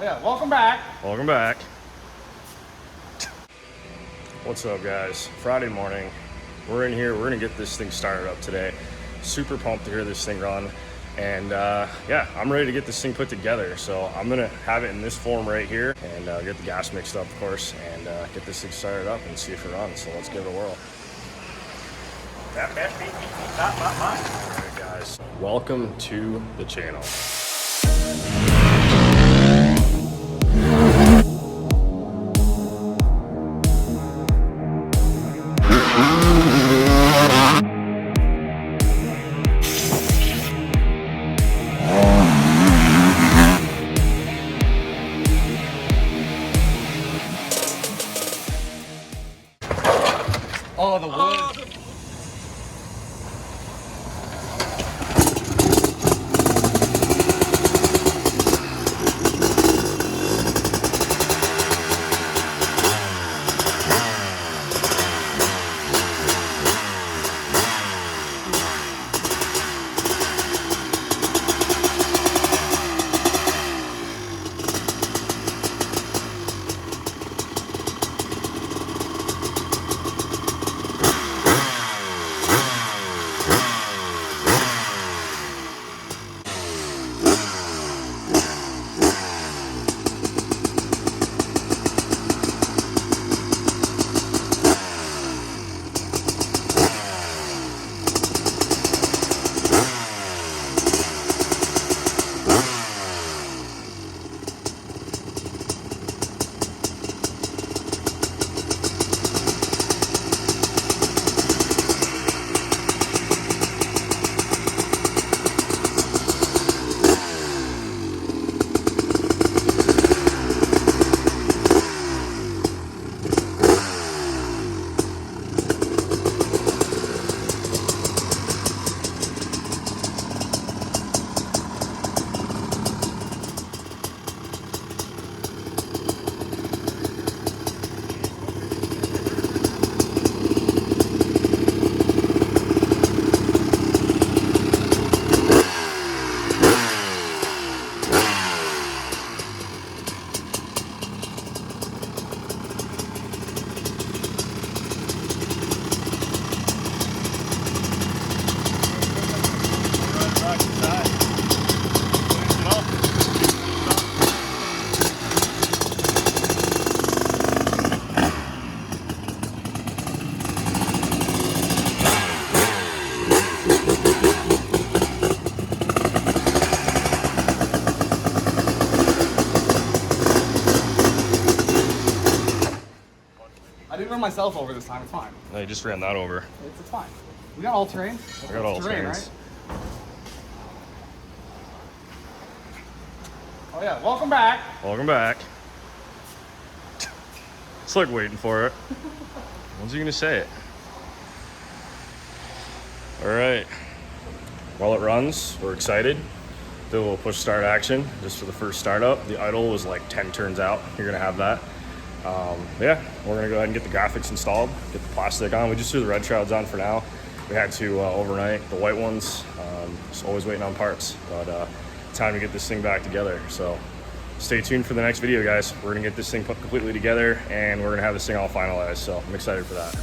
Oh yeah, welcome back. Welcome back. What's up, guys? Friday morning. We're in here. We're gonna get this thing started up today. Super pumped to hear this thing run. And yeah, I'm ready to get this thing put together. So I'm gonna have it in this form right here and get the gas mixed up, of course, and get this thing started up and see if it runs. So let's give it a whirl. All right, guys. Welcome to the channel. Oh, the wood. I didn't run myself over this time. It's fine. No, you just ran that over. It's fine. We got all terrain. I got all terrain, terrains. right? Oh yeah, welcome back. Welcome back. It's like waiting for it. When's he gonna say it? All right. While it runs, we're excited. Then we'll push start action just for the first startup. The idle was like 10 turns out. You're gonna have that. Yeah, we're gonna go ahead and get the graphics installed, get the plastic on. We just threw the red shrouds on for now. We had to overnight the white ones. Just always waiting on parts, but time to get this thing back together. So stay tuned for the next video, guys. We're gonna get this thing put completely together and we're gonna have this thing all finalized. So I'm excited for that.